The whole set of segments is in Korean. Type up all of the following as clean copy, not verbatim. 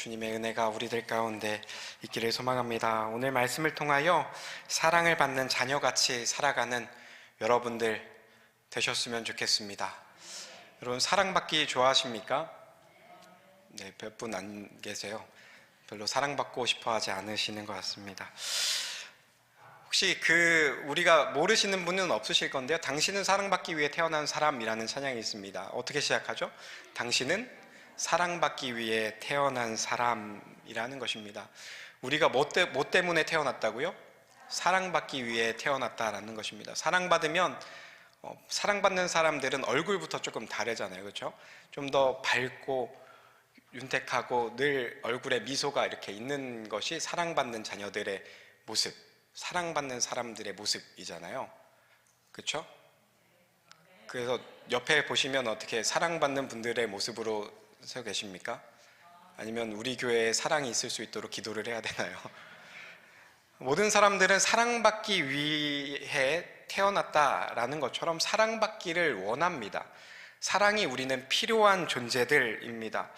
주님의 은혜가 우리들 가운데 있기를 소망합니다. 오늘 말씀을 통하여 사랑을 받는 자녀같이 살아가는 여러분들 되셨으면 좋겠습니다. 여러분, 사랑받기 좋아하십니까? 네, 몇 분 안 계세요. 별로 사랑받고 싶어 하지 않으시는 것 같습니다. 혹시 우리가 모르시는 분은 없으실 건데요. 당신은 사랑받기 위해 태어난 사람이라는 찬양이 있습니다. 어떻게 시작하죠? 당신은 사랑받기 위해 태어난 사람이라는 것입니다. 우리가 뭐 때문에 태어났다고요? 사랑받기 위해 태어났다라는 것입니다. 사랑받으면 사랑받는 사람들은 얼굴부터 조금 다르잖아요. 그렇죠? 좀 더 밝고 윤택하고 늘 얼굴에 미소가 이렇게 있는 것이 사랑받는 자녀들의 모습, 사랑받는 사람들의 모습이잖아요. 그렇죠? 그래서 옆에 보시면 어떻게 사랑받는 분들의 모습으로 서 계십니까? 아니면 우리 교회에 사랑이 있을 수 있도록 기도를 해야 되나요? 모든 사람들은 사랑받기 위해 태어났다라는 것처럼 사랑받기를 원합니다. 사랑이 우리는 필요한 존재들입니다.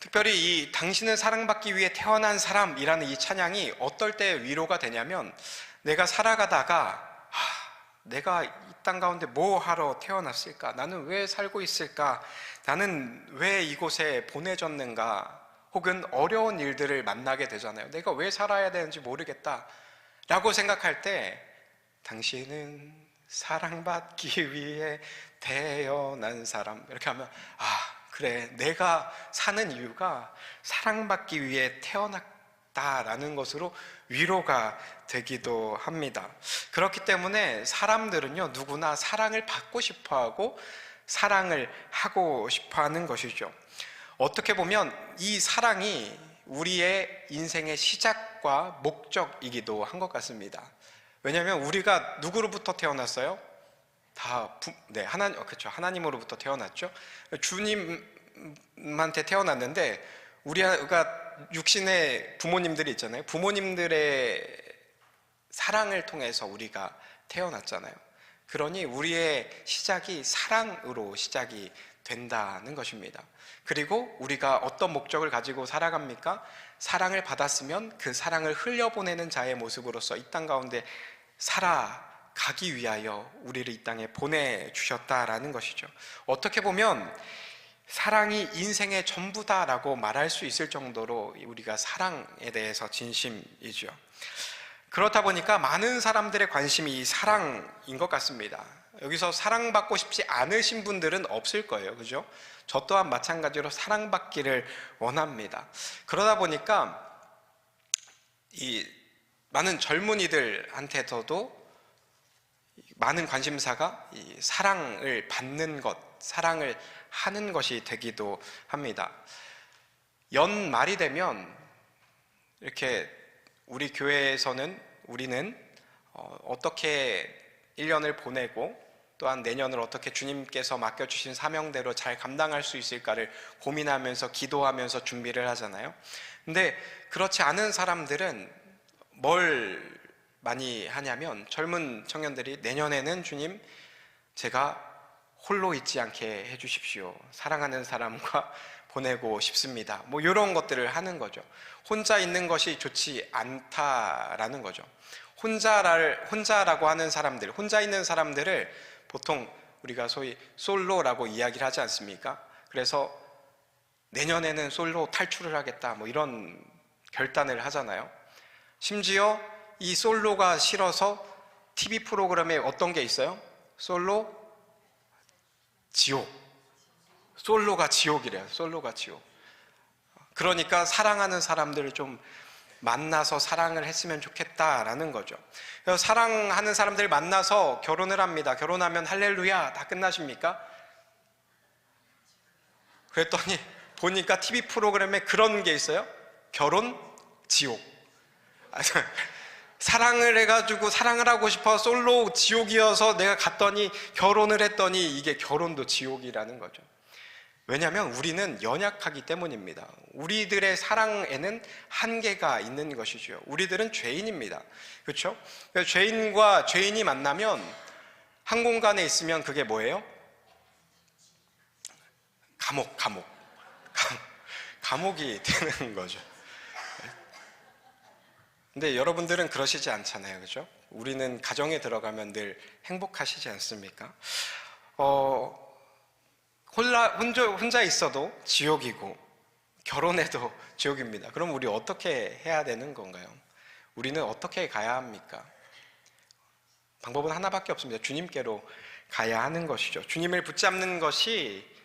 특별히 이 당신은 사랑받기 위해 태어난 사람이라는 이 찬양이 어떨 때 위로가 되냐면, 내가 살아가다가 내가 이 땅 가운데 뭐 하러 태어났을까? 나는 왜 살고 있을까? 나는 왜 이곳에 보내졌는가? 혹은 어려운 일들을 만나게 되잖아요. 내가 왜 살아야 되는지 모르겠다 라고 생각할 때, 당신은 사랑받기 위해 태어난 사람, 이렇게 하면 그래, 내가 사는 이유가 사랑받기 위해 태어났다라는 것으로 위로가 되기도 합니다. 그렇기 때문에 사람들은요, 누구나 사랑을 받고 싶어하고 사랑을 하고 싶어하는 것이죠. 어떻게 보면 이 사랑이 우리의 인생의 시작과 목적이기도 한 것 같습니다. 왜냐하면 우리가 누구로부터 태어났어요? 그렇죠. 하나님으로부터 태어났죠. 주님한테 태어났는데, 우리가 육신의 부모님들이 있잖아요. 부모님들의 사랑을 통해서 우리가 태어났잖아요. 그러니 우리의 시작이 사랑으로 시작이 된다는 것입니다. 그리고 우리가 어떤 목적을 가지고 살아갑니까? 사랑을 받았으면 그 사랑을 흘려보내는 자의 모습으로서 이 땅 가운데 살아가기 위하여 우리를 이 땅에 보내주셨다라는 것이죠. 어떻게 보면 사랑이 인생의 전부다라고 말할 수 있을 정도로 우리가 사랑에 대해서 진심이죠. 그렇다 보니까 많은 사람들의 관심이 이 사랑인 것 같습니다. 여기서 사랑받고 싶지 않으신 분들은 없을 거예요. 그죠? 저 또한 마찬가지로 사랑받기를 원합니다. 그러다 보니까 이 많은 젊은이들한테서도 많은 관심사가 이 사랑을 받는 것, 사랑을 하는 것이 되기도 합니다. 연말이 되면 이렇게 우리 교회에서는 우리는 어떻게 1년을 보내고 또한 내년을 어떻게 주님께서 맡겨주신 사명대로 잘 감당할 수 있을까를 고민하면서 기도하면서 준비를 하잖아요. 근데 그렇지 않은 사람들은 뭘 많이 하냐면, 젊은 청년들이 내년에는 주님, 제가 홀로 있지 않게 해주십시오. 사랑하는 사람과 보내고 싶습니다. 뭐 이런 것들을 하는 거죠. 혼자 있는 것이 좋지 않다라는 거죠. 혼자라고 하는 사람들, 혼자 있는 사람들을 보통 우리가 소위 솔로라고 이야기를 하지 않습니까? 그래서 내년에는 솔로 탈출을 하겠다, 뭐 이런 결단을 하잖아요. 심지어 이 솔로가 싫어서 TV 프로그램에 어떤 게 있어요? 솔로 지옥. 솔로가 지옥이래요. 솔로가 지옥. 그러니까 사랑하는 사람들을 좀 만나서 사랑을 했으면 좋겠다라는 거죠. 그래서 사랑하는 사람들 만나서 결혼을 합니다. 결혼하면 할렐루야 다 끝나십니까? 그랬더니 보니까 TV 프로그램에 그런 게 있어요. 결혼 지옥. 사랑을 해가지고 사랑을 하고 싶어 솔로 지옥이어서 내가 갔더니 결혼을 했더니 이게 결혼도 지옥이라는 거죠. 왜냐하면 우리는 연약하기 때문입니다. 우리들의 사랑에는 한계가 있는 것이죠. 우리들은 죄인입니다. 그렇죠? 죄인과 죄인이 만나면 한 공간에 있으면 그게 뭐예요? 감옥. 감옥이 되는 거죠. 근데 여러분들은 그러시지 않잖아요, 그죠? 우리는 가정에 들어가면 늘 행복하시지 않습니까? 혼자 있어도 지옥이고 결혼해도 지옥입니다. 그럼 우리 어떻게 해야 되는 건가요? 우리는 어떻게 가야 합니까? 방법은 하나밖에 없습니다. 주님께로 가야 하는 것이죠. 주님을 붙잡는 것이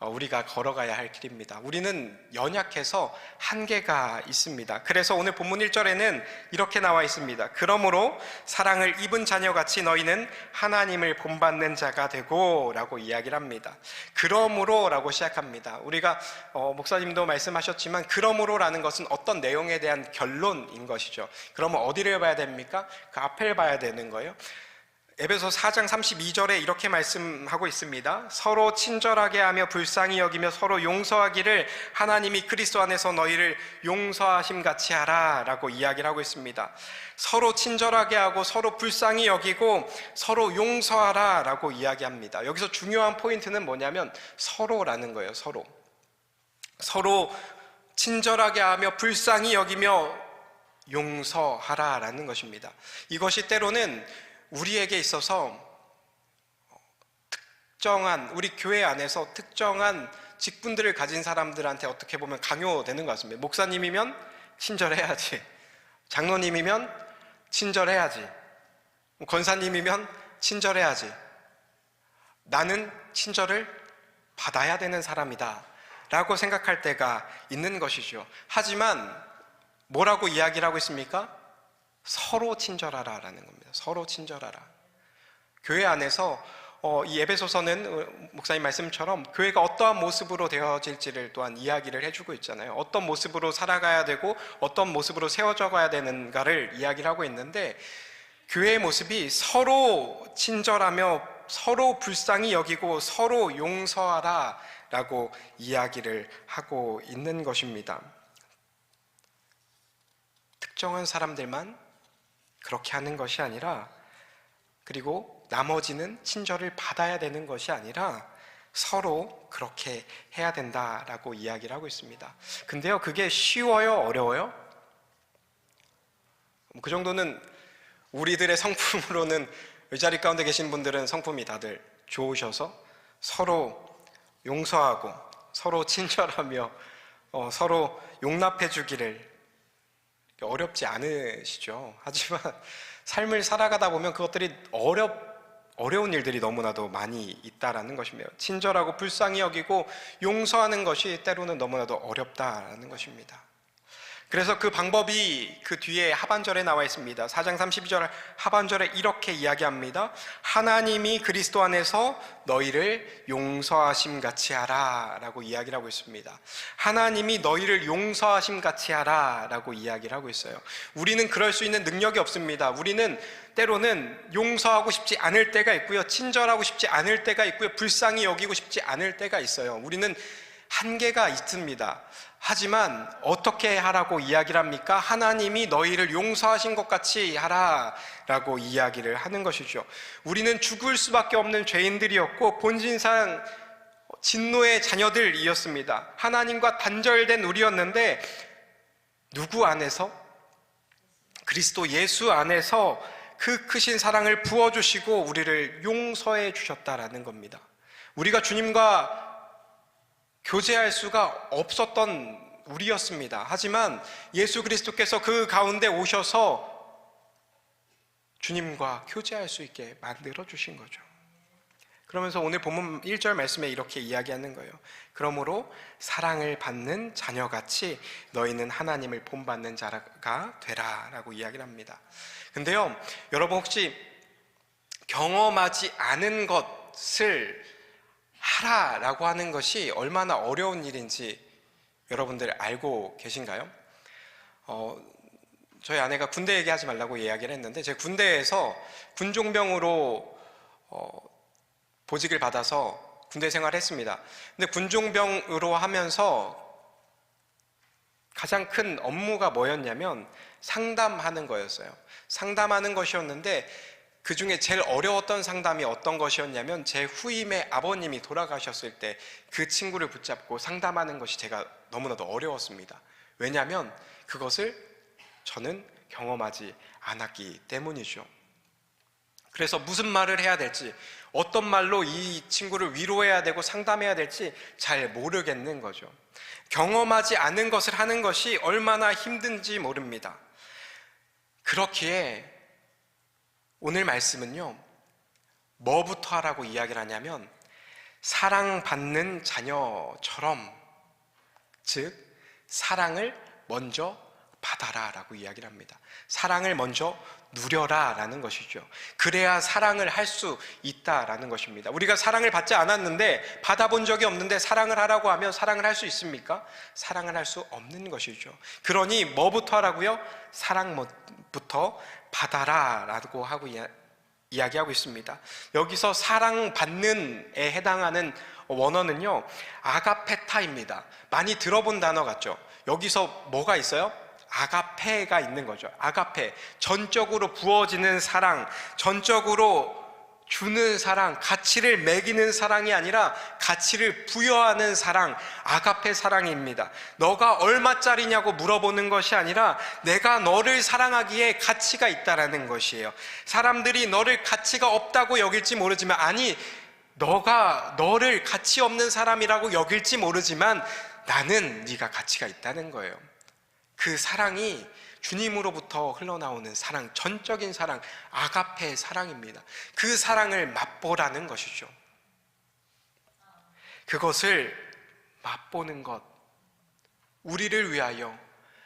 우리가 걸어가야 할 길입니다. 우리는 연약해서 한계가 있습니다. 그래서 오늘 본문 1절에는 이렇게 나와 있습니다. 그러므로 사랑을 입은 자녀같이 너희는 하나님을 본받는 자가 되고 라고 이야기를 합니다. 그러므로 라고 시작합니다. 우리가 목사님도 말씀하셨지만 그러므로라는 것은 어떤 내용에 대한 결론인 것이죠. 그러면 어디를 봐야 됩니까? 그 앞을 봐야 되는 거예요. 에베소 4장 32절에 이렇게 말씀하고 있습니다. 서로 친절하게 하며 불쌍히 여기며 서로 용서하기를 하나님이 그리스도 안에서 너희를 용서하심 같이 하라 라고 이야기를 하고 있습니다. 서로 친절하게 하고 서로 불쌍히 여기고 서로 용서하라 라고 이야기합니다. 여기서 중요한 포인트는 뭐냐면 서로라는 거예요. 서로 친절하게 하며 불쌍히 여기며 용서하라 라는 것입니다. 이것이 때로는 우리에게 있어서 우리 교회 안에서 특정한 직분들을 가진 사람들한테 어떻게 보면 강요되는 것 같습니다. 목사님이면 친절해야지, 장로님이면 친절해야지, 권사님이면 친절해야지, 나는 친절을 받아야 되는 사람이다 라고 생각할 때가 있는 것이죠. 하지만 뭐라고 이야기를 하고 있습니까? 서로 친절하라 라는 겁니다. 서로 친절하라. 교회 안에서 이 에베소서는 목사님 말씀처럼 교회가 어떠한 모습으로 되어질지를 또한 이야기를 해주고 있잖아요. 어떤 모습으로 살아가야 되고 어떤 모습으로 세워져 가야 되는가를 이야기를 하고 있는데, 교회의 모습이 서로 친절하며 서로 불쌍히 여기고 서로 용서하라 라고 이야기를 하고 있는 것입니다. 특정한 사람들만 그렇게 하는 것이 아니라, 그리고 나머지는 친절을 받아야 되는 것이 아니라 서로 그렇게 해야 된다라고 이야기를 하고 있습니다. 근데요, 그게 쉬워요? 어려워요? 그 정도는 우리들의 성품으로는 의자리 가운데 계신 분들은 성품이 다들 좋으셔서 서로 용서하고 서로 친절하며 서로 용납해 주기를 어렵지 않으시죠. 하지만 삶을 살아가다 보면 그것들이 어려운 일들이 너무나도 많이 있다라는 것입니다. 친절하고 불쌍히 여기고 용서하는 것이 때로는 너무나도 어렵다라는 것입니다. 그래서 그 방법이 그 뒤에 하반절에 나와 있습니다. 4장 32절 하반절에 이렇게 이야기합니다. 하나님이 그리스도 안에서 너희를 용서하심 같이 하라 라고 이야기를 하고 있습니다. 하나님이 너희를 용서하심 같이 하라 라고 이야기를 하고 있어요. 우리는 그럴 수 있는 능력이 없습니다. 우리는 때로는 용서하고 싶지 않을 때가 있고요, 친절하고 싶지 않을 때가 있고요, 불쌍히 여기고 싶지 않을 때가 있어요. 우리는 한계가 있습니다. 하지만 어떻게 하라고 이야기를 합니까? 하나님이 너희를 용서하신 것 같이 하라라고 이야기를 하는 것이죠. 우리는 죽을 수밖에 없는 죄인들이었고 본질상 진노의 자녀들이었습니다. 하나님과 단절된 우리였는데 누구 안에서? 그리스도 예수 안에서 그 크신 사랑을 부어주시고 우리를 용서해 주셨다라는 겁니다. 우리가 주님과 교제할 수가 없었던 우리였습니다. 하지만 예수 그리스도께서 그 가운데 오셔서 주님과 교제할 수 있게 만들어 주신 거죠. 그러면서 오늘 본문 1절 말씀에 이렇게 이야기하는 거예요. 그러므로 사랑을 받는 자녀같이 너희는 하나님을 본받는 자가 되라 라고 이야기를 합니다. 근데요, 여러분 혹시 경험하지 않은 것을 하라라고 하는 것이 얼마나 어려운 일인지 여러분들 알고 계신가요? 저희 아내가 군대 얘기하지 말라고 이야기를 했는데, 제가 군대에서 군종병으로 보직을 받아서 군대 생활을 했습니다. 근데 군종병으로 하면서 가장 큰 업무가 뭐였냐면 상담하는 거였어요. 상담하는 것이었는데 그 중에 제일 어려웠던 상담이 어떤 것이었냐면, 제 후임의 아버님이 돌아가셨을 때 그 친구를 붙잡고 상담하는 것이 제가 너무나도 어려웠습니다. 왜냐하면 그것을 저는 경험하지 않았기 때문이죠. 그래서 무슨 말을 해야 될지, 어떤 말로 이 친구를 위로해야 되고 상담해야 될지 잘 모르겠는 거죠. 경험하지 않은 것을 하는 것이 얼마나 힘든지 모릅니다. 그렇기에 오늘 말씀은요, 뭐부터 하라고 이야기를 하냐면, 사랑받는 자녀처럼, 즉 사랑을 먼저 받아라 라고 이야기를 합니다. 사랑을 먼저 누려라 라는 것이죠. 그래야 사랑을 할 수 있다라는 것입니다. 우리가 사랑을 받지 않았는데, 받아본 적이 없는데 사랑을 하라고 하면 사랑을 할 수 있습니까? 사랑을 할 수 없는 것이죠. 그러니 뭐부터 하라고요? 사랑부터 받아라 라고 하고 이야기하고 있습니다. 여기서 사랑받는에 해당하는 원어는요, 아가페타입니다. 많이 들어본 단어 같죠? 여기서 뭐가 있어요? 아가페가 있는 거죠. 아가페, 전적으로 부어지는 사랑, 전적으로 주는 사랑, 가치를 매기는 사랑이 아니라 가치를 부여하는 사랑, 아가페 사랑입니다. 너가 얼마짜리냐고 물어보는 것이 아니라 내가 너를 사랑하기에 가치가 있다라는 것이에요. 사람들이 너를 가치가 없다고 여길지 모르지만, 아니, 너가 너를 가치 없는 사람이라고 여길지 모르지만 나는 네가 가치가 있다는 거예요. 그 사랑이 주님으로부터 흘러나오는 사랑, 전적인 사랑, 아가페 사랑입니다. 그 사랑을 맛보라는 것이죠. 그것을 맛보는 것, 우리를 위하여,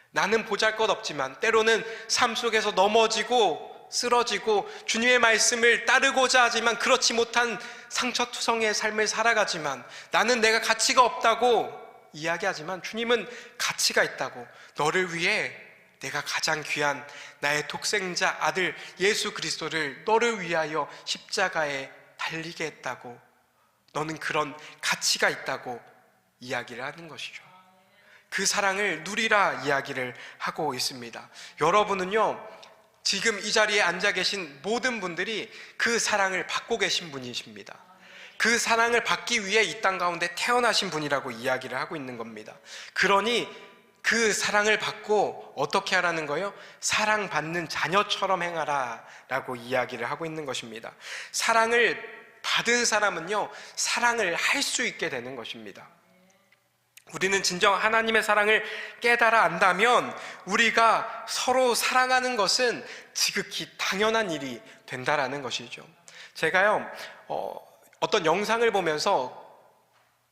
나는 보잘것없지만 때로는 삶 속에서 넘어지고 쓰러지고 주님의 말씀을 따르고자 하지만 그렇지 못한 상처투성이의 삶을 살아가지만, 나는 내가 가치가 없다고 이야기하지만 주님은 가치가 있다고, 너를 위해 내가 가장 귀한 나의 독생자 아들 예수 그리스도를 너를 위하여 십자가에 달리게 했다고, 너는 그런 가치가 있다고 이야기를 하는 것이죠. 그 사랑을 누리라 이야기를 하고 있습니다. 여러분은요, 지금 이 자리에 앉아 계신 모든 분들이 그 사랑을 받고 계신 분이십니다. 그 사랑을 받기 위해 이 땅 가운데 태어나신 분이라고 이야기를 하고 있는 겁니다. 그러니 그 사랑을 받고 어떻게 하라는 거예요? 사랑받는 자녀처럼 행하라 라고 이야기를 하고 있는 것입니다. 사랑을 받은 사람은요, 사랑을 할 수 있게 되는 것입니다. 우리는 진정 하나님의 사랑을 깨달아 안다면 우리가 서로 사랑하는 것은 지극히 당연한 일이 된다라는 것이죠. 제가요, 어떤 영상을 보면서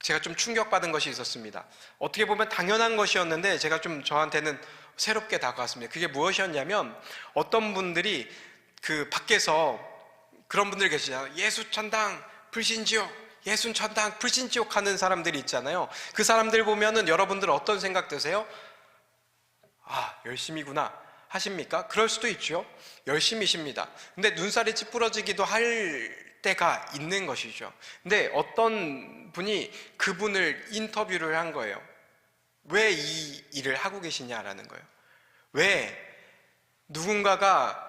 제가 좀 충격받은 것이 있었습니다. 어떻게 보면 당연한 것이었는데 제가 좀 저한테는 새롭게 다가왔습니다. 그게 무엇이었냐면, 어떤 분들이 그 밖에서 그런 분들 계시잖아요. 예수천당 불신지옥, 예수천당 불신지옥 하는 사람들이 있잖아요. 그 사람들 보면은 여러분들 어떤 생각 드세요? 아, 열심이구나 하십니까? 그럴 수도 있죠. 열심이십니다. 근데 눈살이 찌푸러지기도 할 때가 있는 것이죠. 근데 어떤 분이 그분을 인터뷰를 한 거예요. 왜 이 일을 하고 계시냐라는 거예요. 왜 누군가가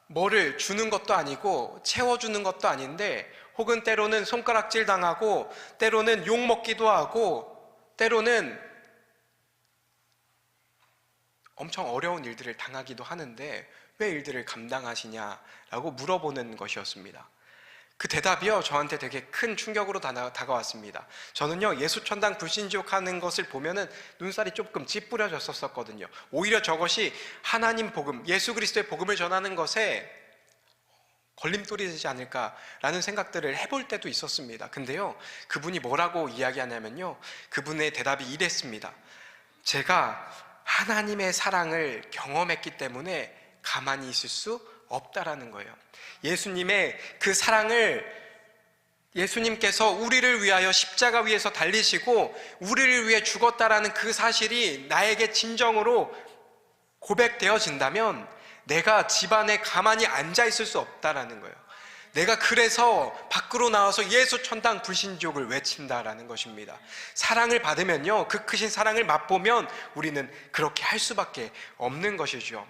뭐를 주는 것도 아니고 채워주는 것도 아닌데, 혹은 때로는 손가락질 당하고 때로는 욕 먹기도 하고 때로는 엄청 어려운 일들을 당하기도 하는데 왜 일들을 감당하시냐라고 물어보는 것이었습니다. 그 대답이요, 저한테 되게 큰 충격으로 다가왔습니다. 저는요, 예수천당 불신지옥 하는 것을 보면은 눈살이 조금 찌푸려졌었거든요. 오히려 저것이 하나님 복음, 예수 그리스도의 복음을 전하는 것에 걸림돌이 되지 않을까라는 생각들을 해볼 때도 있었습니다. 근데요, 그분이 뭐라고 이야기하냐면요, 그분의 대답이 이랬습니다. 제가 하나님의 사랑을 경험했기 때문에 가만히 있을 수 없다라는 거예요. 예수님의 그 사랑을, 예수님께서 우리를 위하여 십자가 위에서 달리시고 우리를 위해 죽었다라는 그 사실이 나에게 진정으로 고백되어진다면 내가 집안에 가만히 앉아 있을 수 없다라는 거예요. 내가 그래서 밖으로 나와서 예수천당 불신지옥을 외친다라는 것입니다. 사랑을 받으면요, 그 크신 사랑을 맛보면 우리는 그렇게 할 수밖에 없는 것이죠.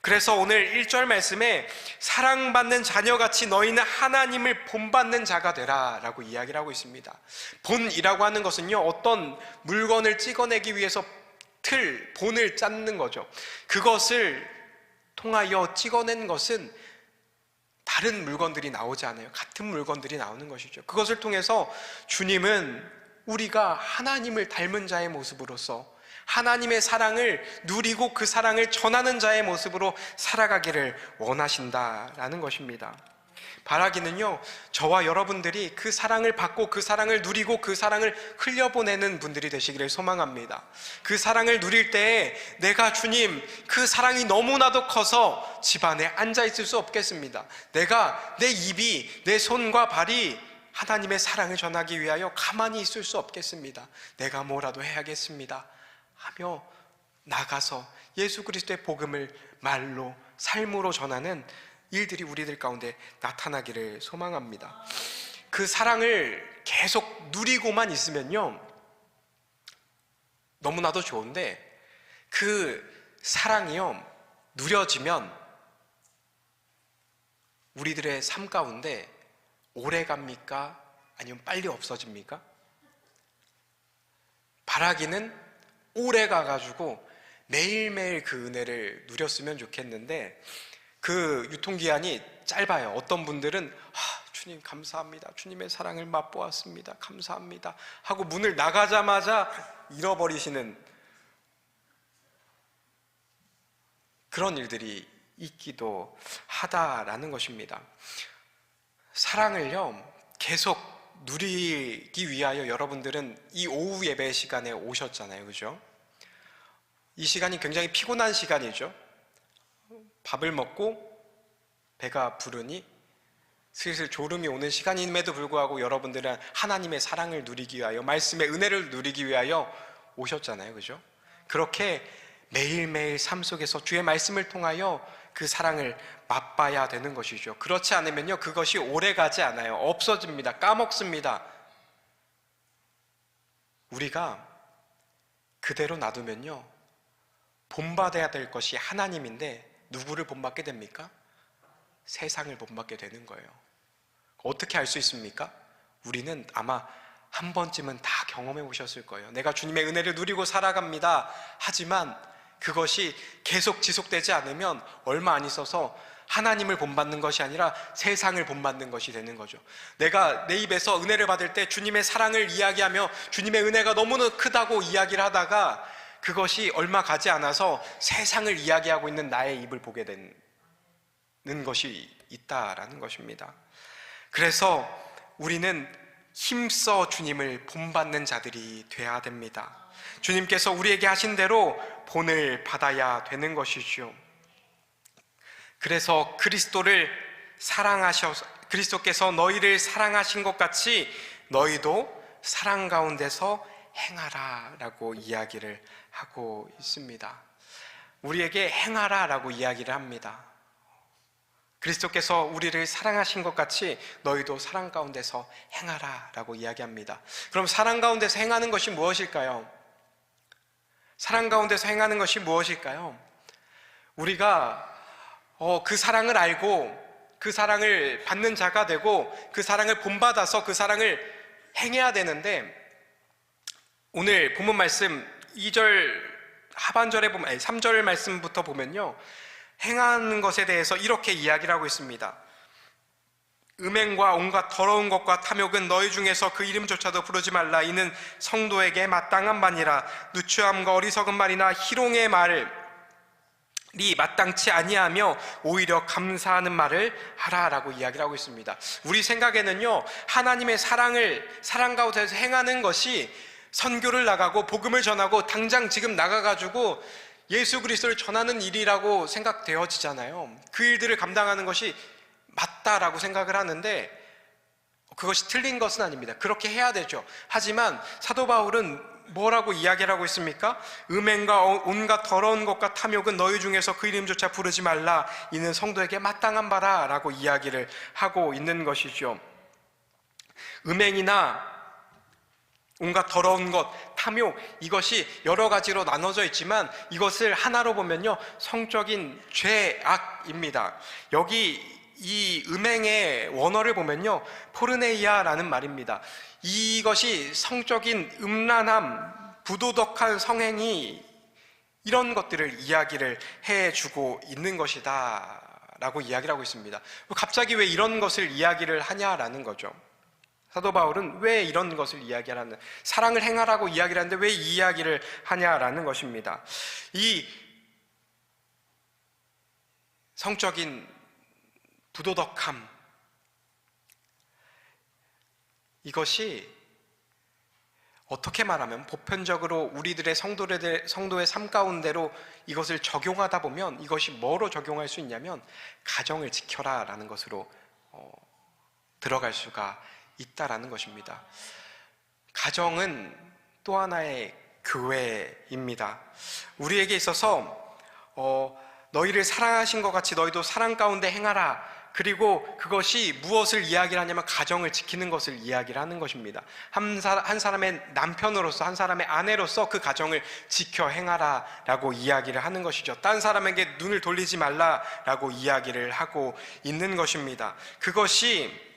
그래서 오늘 1절 말씀에 사랑받는 자녀같이 너희는 하나님을 본받는 자가 되라 라고 이야기를 하고 있습니다. 본이라고 하는 것은요, 어떤 물건을 찍어내기 위해서 본을 짰는 거죠. 그것을 통하여 찍어낸 것은 다른 물건들이 나오지 않아요. 같은 물건들이 나오는 것이죠. 그것을 통해서 주님은 우리가 하나님을 닮은 자의 모습으로서 하나님의 사랑을 누리고 그 사랑을 전하는 자의 모습으로 살아가기를 원하신다라는 것입니다. 바라기는요, 저와 여러분들이 그 사랑을 받고 그 사랑을 누리고 그 사랑을 흘려보내는 분들이 되시기를 소망합니다. 그 사랑을 누릴 때에 내가 주님, 그 사랑이 너무나도 커서 집안에 앉아있을 수 없겠습니다. 내 입이, 내 손과 발이 하나님의 사랑을 전하기 위하여 가만히 있을 수 없겠습니다. 내가 뭐라도 해야겠습니다 하며 나가서 예수 그리스도의 복음을 말로, 삶으로 전하는 일들이 우리들 가운데 나타나기를 소망합니다. 그 사랑을 계속 누리고만 있으면요, 너무나도 좋은데 그 사랑이요, 누려지면 우리들의 삶 가운데 오래 갑니까? 아니면 빨리 없어집니까? 바라기는 오래 가가지고 매일매일 그 은혜를 누렸으면 좋겠는데 그 유통기한이 짧아요. 어떤 분들은 주님 감사합니다, 주님의 사랑을 맛보았습니다, 감사합니다 하고 문을 나가자마자 잃어버리시는 그런 일들이 있기도 하다라는 것입니다. 사랑을요, 계속 누리기 위하여 여러분들은 이 오후 예배 시간에 오셨잖아요, 그죠? 이 시간이 굉장히 피곤한 시간이죠. 밥을 먹고 배가 부르니 슬슬 졸음이 오는 시간임에도 불구하고 여러분들은 하나님의 사랑을 누리기 위하여, 말씀의 은혜를 누리기 위하여 오셨잖아요, 그죠? 그렇게 매일매일 삶 속에서 주의 말씀을 통하여 그 사랑을 맛봐야 되는 것이죠. 그렇지 않으면요, 그것이 오래 가지 않아요. 없어집니다. 까먹습니다. 우리가 그대로 놔두면요, 본받아야 될 것이 하나님인데 누구를 본받게 됩니까? 세상을 본받게 되는 거예요. 어떻게 알 수 있습니까? 우리는 아마 한 번쯤은 다 경험해 보셨을 거예요. 내가 주님의 은혜를 누리고 살아갑니다 하지만 그것이 계속 지속되지 않으면 얼마 안 있어서 하나님을 본받는 것이 아니라 세상을 본받는 것이 되는 거죠. 내가 내 입에서 은혜를 받을 때 주님의 사랑을 이야기하며 주님의 은혜가 너무나 크다고 이야기를 하다가 그것이 얼마 가지 않아서 세상을 이야기하고 있는 나의 입을 보게 되는 것이 있다라는 것입니다. 그래서 우리는 힘써 주님을 본받는 자들이 되어야 됩니다. 주님께서 우리에게 하신 대로 본을 받아야 되는 것이죠. 그래서 그리스도께서 너희를 사랑하신 것 같이 너희도 사랑 가운데서 행하라 라고 이야기를 하고 있습니다. 우리에게 행하라 라고 이야기를 합니다. 그리스도께서 우리를 사랑하신 것 같이 너희도 사랑 가운데서 행하라 라고 이야기합니다. 그럼 사랑 가운데서 행하는 것이 무엇일까요? 사랑 가운데서 행하는 것이 무엇일까요? 우리가 그 사랑을 알고 그 사랑을 받는 자가 되고 그 사랑을 본받아서 그 사랑을 행해야 되는데, 오늘 본문 말씀 2절 하반절에 보면 3절 말씀부터 보면요, 행하는 것에 대해서 이렇게 이야기를 하고 있습니다. 음행과 온갖 더러운 것과 탐욕은 너희 중에서 그 이름조차도 부르지 말라. 이는 성도에게 마땅한 바니라. 누추함과 어리석은 말이나 희롱의 말이 마땅치 아니하며 오히려 감사하는 말을 하라라고 이야기를 하고 있습니다. 우리 생각에는요, 하나님의 사랑 가운데서 행하는 것이 선교를 나가고 복음을 전하고 당장 지금 나가가지고 예수 그리스도를 전하는 일이라고 생각되어지잖아요. 그 일들을 감당하는 것이 맞다라고 생각을 하는데 그것이 틀린 것은 아닙니다. 그렇게 해야 되죠. 하지만 사도 바울은 뭐라고 이야기를 하고 있습니까? 음행과 온갖 더러운 것과 탐욕은 너희 중에서 그 이름조차 부르지 말라. 이는 성도에게 마땅한 바라 라고 이야기를 하고 있는 것이죠. 음행이나 온갖 더러운 것, 탐욕, 이것이 여러 가지로 나눠져 있지만 이것을 하나로 보면요, 성적인 죄악입니다. 여기 이 음행의 원어를 보면요, 포르네이아라는 말입니다. 이것이 성적인 음란함, 부도덕한 성행이 이런 것들을 이야기를 해주고 있는 것이다 라고 이야기를 하고 있습니다. 갑자기 왜 이런 것을 이야기를 하냐라는 거죠. 사도 바울은 왜 이런 것을 이야기하는, 사랑을 행하라고 이야기를 하는데 왜 이 이야기를 하냐라는 것입니다. 이 성적인 부도덕함, 이것이 어떻게 말하면 보편적으로 우리들의 성도의 삶 가운데로 이것을 적용하다 보면 이것이 뭐로 적용할 수 있냐면 가정을 지켜라 라는 것으로 들어갈 수가 있다라는 것입니다. 가정은 또 하나의 교회입니다. 우리에게 있어서 너희를 사랑하신 것 같이 너희도 사랑 가운데 행하라. 그리고 그것이 무엇을 이야기를 하냐면 가정을 지키는 것을 이야기를 하는 것입니다. 한 사람의 남편으로서, 한 사람의 아내로서 그 가정을 지켜 행하라 라고 이야기를 하는 것이죠. 딴 사람에게 눈을 돌리지 말라 라고 이야기를 하고 있는 것입니다. 그것이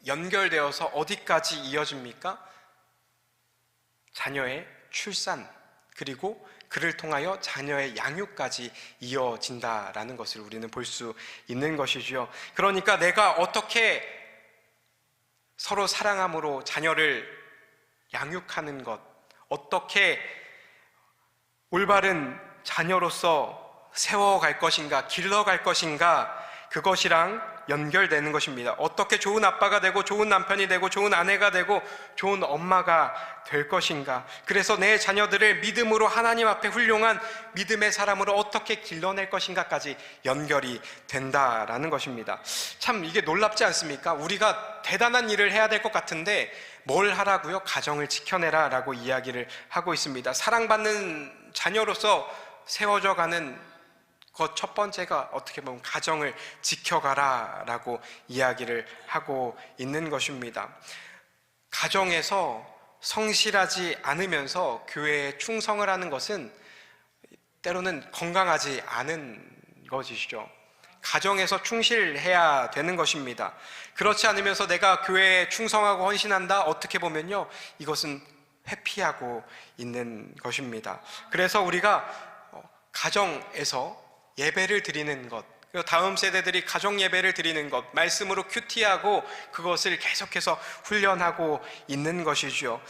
연결되어서 어디까지 이어집니까? 자녀의 출산, 그리고 그를 통하여 자녀의 양육까지 이어진다라는 것을 우리는 볼 수 있는 것이지요. 그러니까 내가 어떻게 서로 사랑함으로 자녀를 양육하는 것, 어떻게 올바른 자녀로서 세워갈 것인가, 길러갈 것인가, 그것이랑 연결되는 것입니다. 어떻게 좋은 아빠가 되고 좋은 남편이 되고 좋은 아내가 되고 좋은 엄마가 될 것인가, 그래서 내 자녀들을 믿음으로 하나님 앞에 훌륭한 믿음의 사람으로 어떻게 길러낼 것인가까지 연결이 된다라는 것입니다. 참 이게 놀랍지 않습니까? 우리가 대단한 일을 해야 될 것 같은데 뭘 하라고요? 가정을 지켜내라 라고 이야기를 하고 있습니다. 사랑받는 자녀로서 세워져 가는 그 첫 번째가 어떻게 보면 가정을 지켜가라 라고 이야기를 하고 있는 것입니다. 가정에서 성실하지 않으면서 교회에 충성을 하는 것은 때로는 건강하지 않은 것이죠. 가정에서 충실해야 되는 것입니다. 그렇지 않으면서 내가 교회에 충성하고 헌신한다, 어떻게 보면요, 이것은 회피하고 있는 것입니다. 그래서 우리가 가정에서 예배를 드리는 것, 다음 세대들이 가정 예배를 드리는 것, 말씀으로 큐티하고 그것을 계속해서 훈련하고 있는 것이죠.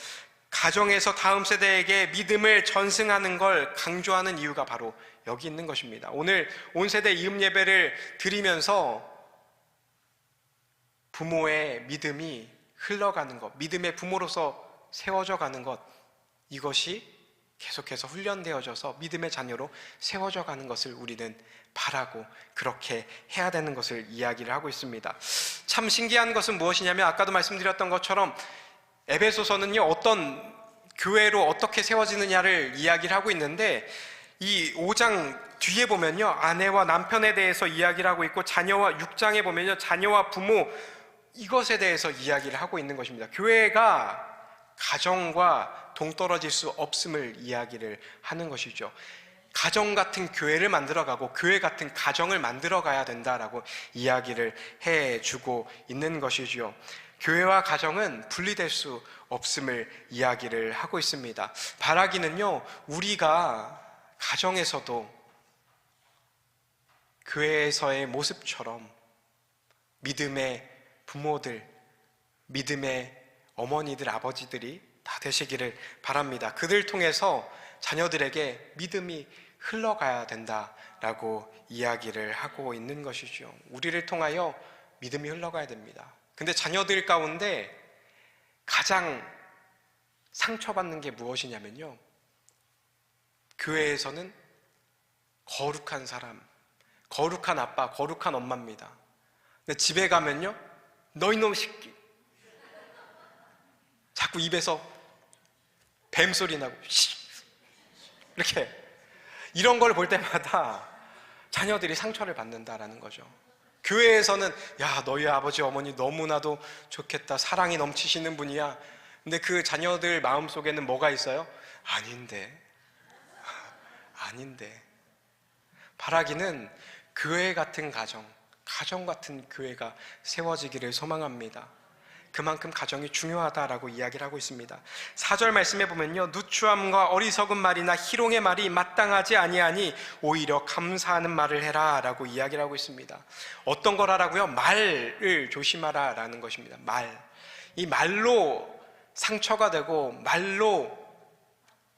가정에서 다음 세대에게 믿음을 전승하는 걸 강조하는 이유가 바로 여기 있는 것입니다. 오늘 온 세대 이음 예배를 드리면서 부모의 믿음이 흘러가는 것, 믿음의 부모로서 세워져 가는 것, 이것이 계속해서 훈련되어져서 믿음의 자녀로 세워져 가는 것을 우리는 바라고 그렇게 해야 되는 것을 이야기를 하고 있습니다. 참 신기한 것은 무엇이냐면 아까도 말씀드렸던 것처럼 에베소서는요, 어떤 교회로 어떻게 세워지느냐를 이야기를 하고 있는데 이 5장 뒤에 보면요, 아내와 남편에 대해서 이야기를 하고 있고, 자녀와 6장에 보면요, 자녀와 부모, 이것에 대해서 이야기를 하고 있는 것입니다. 교회가 가정과 동떨어질 수 없음을 이야기를 하는 것이죠. 가정 같은 교회를 만들어가고 교회 같은 가정을 만들어가야 된다라고 이야기를 해주고 있는 것이죠. 교회와 가정은 분리될 수 없음을 이야기를 하고 있습니다. 바라기는요, 우리가 가정에서도 교회에서의 모습처럼 믿음의 부모들, 믿음의 어머니들, 아버지들이 다 되시기를 바랍니다. 그들 통해서 자녀들에게 믿음이 흘러가야 된다라고 이야기를 하고 있는 것이죠. 우리를 통하여 믿음이 흘러가야 됩니다. 근데 자녀들 가운데 가장 상처받는 게 무엇이냐면요, 교회에서는 거룩한 사람, 거룩한 아빠, 거룩한 엄마입니다. 근데 집에 가면요, 너 이놈 새끼, 자꾸 입에서 뱀소리 나고 이렇게, 이런 걸 볼 때마다 자녀들이 상처를 받는다라는 거죠. 교회에서는 야, 너희 아버지 어머니 너무나도 좋겠다, 사랑이 넘치시는 분이야. 근데 그 자녀들 마음속에는 뭐가 있어요? 아닌데 아닌데. 바라기는 교회 같은 가정 같은 교회가 세워지기를 소망합니다. 그만큼 가정이 중요하다라고 이야기를 하고 있습니다. 4절 말씀에 보면요, 누추함과 어리석은 말이나 희롱의 말이 마땅하지 아니하니 오히려 감사하는 말을 해라 라고 이야기를 하고 있습니다. 어떤 거라라고요? 말을 조심하라 라는 것입니다. 이 말로 상처가 되고 말로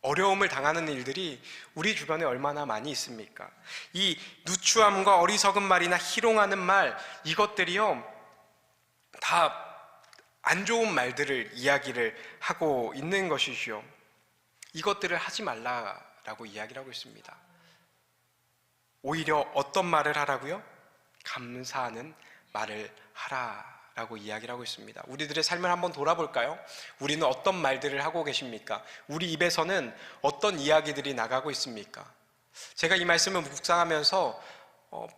어려움을 당하는 일들이 우리 주변에 얼마나 많이 있습니까? 이 누추함과 어리석은 말이나 희롱하는 말, 이것들이요 다 안 좋은 말들을 이야기를 하고 있는 것이죠. 이것들을 하지 말라라고 이야기를 하고 있습니다. 오히려 어떤 말을 하라고요? 감사하는 말을 하라라고 이야기를 하고 있습니다. 우리들의 삶을 한번 돌아볼까요? 우리는 어떤 말들을 하고 계십니까? 우리 입에서는 어떤 이야기들이 나가고 있습니까? 제가 이 말씀을 묵상하면서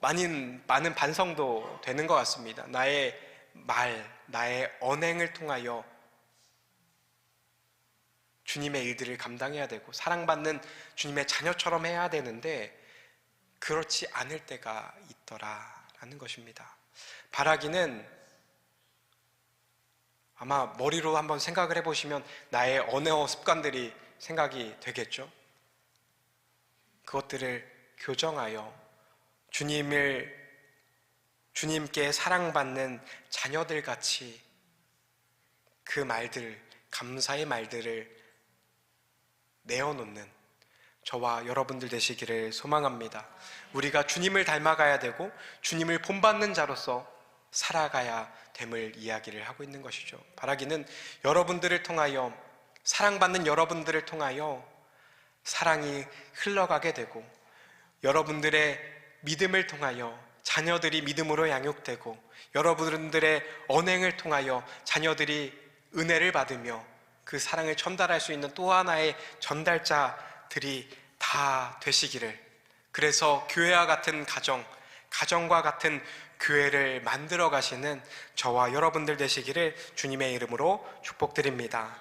많은 반성도 되는 것 같습니다. 나의 말, 나의 언행을 통하여 주님의 일들을 감당해야 되고 사랑받는 주님의 자녀처럼 해야 되는데 그렇지 않을 때가 있더라라는 것입니다. 바라기는 아마 머리로 한번 생각을 해보시면 나의 언어 습관들이 생각이 되겠죠. 그것들을 교정하여 주님께 사랑받는 자녀들 같이 그 말들, 감사의 말들을 내어놓는 저와 여러분들 되시기를 소망합니다. 우리가 주님을 닮아가야 되고 주님을 본받는 자로서 살아가야 됨을 이야기를 하고 있는 것이죠. 바라기는 여러분들을 통하여, 사랑받는 여러분들을 통하여 사랑이 흘러가게 되고 여러분들의 믿음을 통하여 자녀들이 믿음으로 양육되고 여러분들의 언행을 통하여 자녀들이 은혜를 받으며 그 사랑을 전달할 수 있는 또 하나의 전달자들이 다 되시기를, 그래서 교회와 같은 가정과 같은 교회를 만들어 가시는 저와 여러분들 되시기를 주님의 이름으로 축복드립니다.